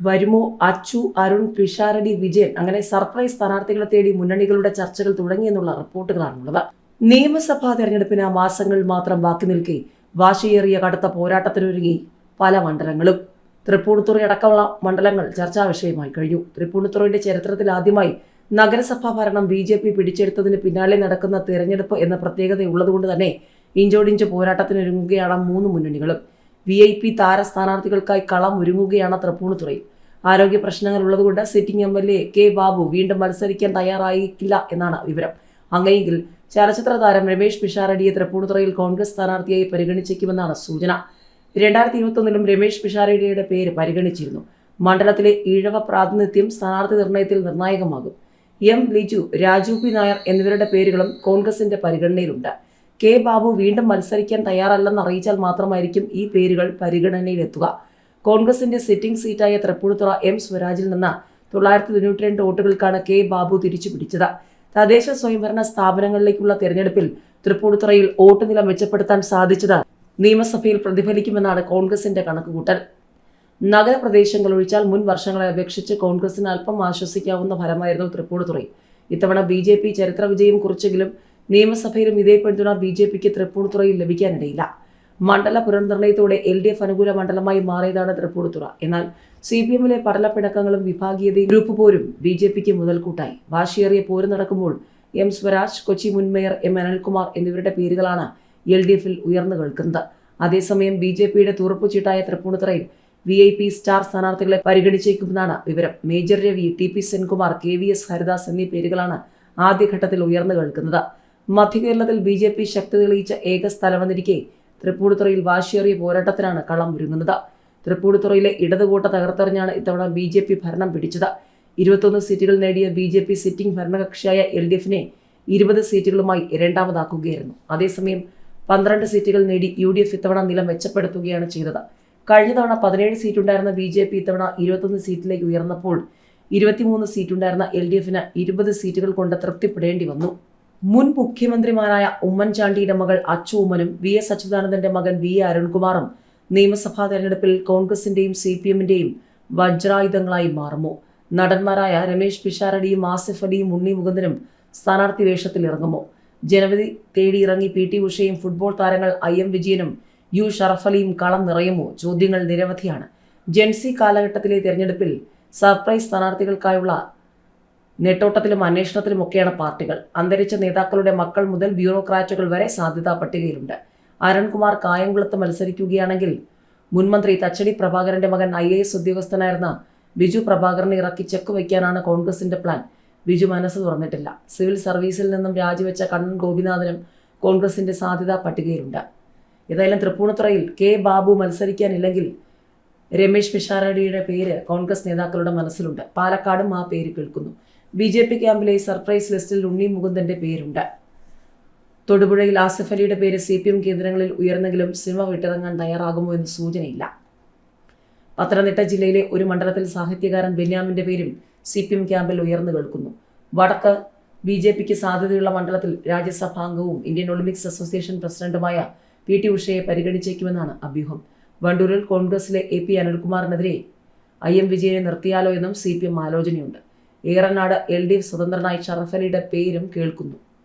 വരുമോ? അച്ചു, അരുൺ, പിഷാരടി, വിജയൻ അങ്ങനെ സർപ്രൈസ് സ്ഥാനാർത്ഥികളെ തേടി മുന്നണികളുടെ ചർച്ചകൾ തുടങ്ങിയെന്നുള്ള റിപ്പോർട്ടുകളാണുള്ളത്. നിയമസഭാ തെരഞ്ഞെടുപ്പിന് മാസങ്ങൾ മാത്രം ബാക്കി നിൽക്കെ വാശിയേറിയ കടുത്ത പോരാട്ടത്തിനൊരുങ്ങി പല മണ്ഡലങ്ങളും. തൃപ്പൂണിത്തുറ അടക്കമുള്ള മണ്ഡലങ്ങൾ ചർച്ചാ വിഷയമായി കഴിഞ്ഞു. തൃപ്പൂണിത്തുറയുടെ ചരിത്രത്തിൽ ആദ്യമായി നഗരസഭാ ഭരണം BJP പിടിച്ചെടുത്തതിന് പിന്നാലെ നടക്കുന്ന തെരഞ്ഞെടുപ്പ് എന്ന പ്രത്യേകതയുള്ളതുകൊണ്ട് തന്നെ ഇഞ്ചോടിഞ്ച് പോരാട്ടത്തിനൊരുങ്ങുകയാണ് മൂന്ന് മുന്നണികളും. VIP താര സ്ഥാനാർത്ഥികൾക്കായി കളം ഒരുങ്ങുകയാണ് തൃപ്പൂണിത്തുറയിൽ. ആരോഗ്യ പ്രശ്നങ്ങൾ ഉള്ളതുകൊണ്ട് സിറ്റിംഗ് MLA K. ബാബു വീണ്ടും മത്സരിക്കാൻ തയ്യാറായിട്ടില്ല എന്നാണ് വിവരം. അങ്ങനെയെങ്കിൽ ചലച്ചിത്ര താരം രമേശ് പിഷാരടിയെ തൃപ്പൂണിത്തുറയിൽ കോൺഗ്രസ് സ്ഥാനാർത്ഥിയായി പരിഗണിച്ചേക്കുമെന്നാണ് സൂചന. 2021 രമേശ് പിഷാരടിയുടെ പേര് പരിഗണിച്ചിരുന്നു. മണ്ഡലത്തിലെ ഈഴവ പ്രാതിനിധ്യം സ്ഥാനാർത്ഥി നിർണയത്തിൽ നിർണായകമാകും. M. ലിജു, രാജു P. നായർ എന്നിവരുടെ പേരുകളും കോൺഗ്രസിന്റെ പരിഗണനയിലുണ്ട്. K. ബാബു വീണ്ടും മത്സരിക്കാൻ തയ്യാറല്ലെന്ന് അറിയിച്ചാൽ മാത്രമായിരിക്കും ഈ പേരുകൾ പരിഗണനയിലെത്തുക. കോൺഗ്രസിന്റെ സിറ്റിംഗ് സീറ്റായ തൃപ്പൂണിത്തുറ M. സ്വരാജിൽ നിന്ന് 992 വോട്ടുകൾക്കാണ് K. ബാബു തിരിച്ചു പിടിച്ചത്. തദ്ദേശ സ്വയംഭരണ സ്ഥാപനങ്ങളിലേക്കുള്ള തെരഞ്ഞെടുപ്പിൽ തൃപ്പൂണിത്തുറയിൽ വോട്ട് നില മെച്ചപ്പെടുത്താൻ സാധിച്ചത് നിയമസഭയിൽ പ്രതിഫലിക്കുമെന്നാണ് കോൺഗ്രസിന്റെ കണക്കുകൂട്ടൽ. നഗരപ്രദേശങ്ങൾ ഒഴിച്ചാൽ മുൻ വർഷങ്ങളെ അപേക്ഷിച്ച് കോൺഗ്രസിന് അല്പം ആശ്വസിക്കാവുന്ന ഫലമായിരുന്നു തൃപ്പൂണിത്തുറയിൽ. ഇത്തവണ BJP ചരിത്ര വിജയം കുറിച്ചെങ്കിലും നിയമസഭയിലും ഇതേ പിന്തുണ BJPക്ക് തൃപ്പൂണിത്തുറയിൽ ലഭിക്കാനിടയില്ല. മണ്ഡല പുനർനിർണയത്തോടെ LDF അനുകൂല മണ്ഡലമായി മാറിയതാണ് തൃപ്പൂണിത്തുറ. എന്നാൽ CPMലെ പടലപ്പിണക്കങ്ങളും വിഭാഗീയതയും ഗ്രൂപ്പ് പോരും BJPക്ക് മുതൽക്കൂട്ടായി. വാശിയേറിയ പോര് നടക്കുമ്പോൾ M. സ്വരാജ്, കൊച്ചി മുൻ മേയർ M. അനിൽകുമാർ എന്നിവരുടെ പേരുകളാണ് LDFൽ ഉയർന്നു കേൾക്കുന്നത്. അതേസമയം BJPയുടെ തുറപ്പുചീട്ടായ തൃപ്പൂണിത്തുറയിൽ VIP സ്റ്റാർ സ്ഥാനാർത്ഥികളെ പരിഗണിച്ചേക്കുമെന്നാണ് വിവരം. Major Ravi, TP Senkumar, KVS Haridas എന്നീ പേരുകളാണ് ആദ്യഘട്ടത്തിൽ ഉയർന്നു കേൾക്കുന്നത്. മധ്യകേരളത്തിൽ BJP ശക്തി തെളിയിച്ച ഏക സ്ഥലമെന്നിരിക്കെ തൃപ്പൂണിത്തുറയിൽ വാശിയേറിയ പോരാട്ടത്തിനാണ് കളം ഒരുങ്ങുന്നത്. തൃപ്പൂണിത്തുറയിലെ ഇടതുകോട്ട തകർത്തെറിഞ്ഞാണ് ഇത്തവണ BJP ഭരണം പിടിച്ചത്. 21 സീറ്റുകൾ നേടിയ BJP സിറ്റിംഗ് ഭരണകക്ഷിയായ LDFനെ 20 സീറ്റുകളുമായി രണ്ടാമതാക്കുകയായിരുന്നു. അതേസമയം 12 സീറ്റുകൾ നേടി UDF ഇത്തവണ നില മെച്ചപ്പെടുത്തുകയാണ് ചെയ്തത്. കഴിഞ്ഞ തവണ 17 സീറ്റുണ്ടായിരുന്ന BJP ഇത്തവണ 21 സീറ്റിലേക്ക് ഉയർന്നപ്പോൾ 23 സീറ്റുണ്ടായിരുന്ന LDFന് 20 സീറ്റുകൾ കൊണ്ട് തൃപ്തിപ്പെടേണ്ടി വന്നു. മുൻ മുഖ്യമന്ത്രിമാരായ ഉമ്മൻചാണ്ടിയുടെ മകൾ അച്ചു ഉമ്മനും VS അച്യുതാനന്ദന്റെ മകൻ VA അരുൺകുമാറും നിയമസഭാ തെരഞ്ഞെടുപ്പിൽ കോൺഗ്രസിന്റെയും CPMന്റെയും വജ്രായുധങ്ങളായി മാറുമോ? നടന്മാരായ രമേശ് പിഷാരടിയും ആസിഫ് അലിയും ഉണ്ണി മുകുന്ദനും സ്ഥാനാർത്ഥി വേഷത്തിൽ ഇറങ്ങുമോ? ജനവിധി തേടി ഇറങ്ങി PT ഉഷയും ഫുട്ബോൾ താരങ്ങൾ IM വിജയനും U. ഷറഫ് അലിയും കളം നിറയുമോ? ചോദ്യങ്ങൾ നിരവധിയാണ്. ജെൻസി കാലഘട്ടത്തിലെ തെരഞ്ഞെടുപ്പിൽ സർപ്രൈസ് സ്ഥാനാർത്ഥികൾക്കായുള്ള നെട്ടോട്ടത്തിലും അന്വേഷണത്തിലുമൊക്കെയാണ് പാർട്ടികൾ. അന്തരിച്ച നേതാക്കളുടെ മക്കൾ മുതൽ ബ്യൂറോക്രാറ്റുകൾ വരെ സാധ്യതാ പട്ടികയിലുണ്ട്. അരുൺകുമാർ കായംകുളത്ത് മത്സരിക്കുകയാണെങ്കിൽ മുൻമന്ത്രി തച്ചടി പ്രഭാകരന്റെ മകൻ IAS ഉദ്യോഗസ്ഥനായിരുന്ന ബിജു പ്രഭാകരനെ ഇറക്കി ചെക്ക് വയ്ക്കാനാണ് കോൺഗ്രസിന്റെ പ്ലാൻ. ബിജു മനസ്സ് തുറന്നിട്ടില്ല. സിവിൽ സർവീസിൽ നിന്നും രാജിവെച്ച കണ്ണൻ ഗോപിനാഥനും കോൺഗ്രസിന്റെ സാധ്യതാ പട്ടികയിലുണ്ട്. ഏതായാലും തൃപ്പൂണിത്തുറയിൽ K. ബാബു മത്സരിക്കാനില്ലെങ്കിൽ രമേശ് പിഷാരടിയുടെ പേര് കോൺഗ്രസ് നേതാക്കളുടെ മനസ്സിലുണ്ട്. പാലക്കാടും ആ പേര് കേൾക്കുന്നു. BJP ക്യാമ്പിലെ സർപ്രൈസ് ലിസ്റ്റിൽ ഉണ്ണി മുകുന്ദന്റെ പേരുണ്ട്. തൊടുപുഴയിൽ ആസിഫ് അലിയുടെ പേര് CPM കേന്ദ്രങ്ങളിൽ ഉയർന്നെങ്കിലും സിനിമ വിട്ടിറങ്ങാൻ തയ്യാറാകുമോ എന്ന് സൂചനയില്ല. പത്തനംതിട്ട ജില്ലയിലെ ഒരു മണ്ഡലത്തിൽ സാഹിത്യകാരൻ ബെന്യാമിന്റെ പേരും CPM ക്യാമ്പിൽ ഉയർന്നു കേൾക്കുന്നു. വടക്ക് BJPക്ക് സാധ്യതയുള്ള മണ്ഡലത്തിൽ രാജ്യസഭാംഗവും ഇന്ത്യൻ ഒളിമ്പിക്സ് അസോസിയേഷൻ പ്രസിഡന്റുമായ PT ഉഷയെ പരിഗണിച്ചേക്കുമെന്നാണ് അഭ്യൂഹം. വണ്ടൂരിൽ കോൺഗ്രസിലെ AP അനിൽകുമാറിനെതിരെ IM വിജയനെ നിർത്തിയാലോ എന്നും CPM ആലോചനയുണ്ട്. ഏറനാട് LDF സ്വതന്ത്രനായി ഷറഫ് അലിയുടെ പേരും കേൾക്കുന്നു.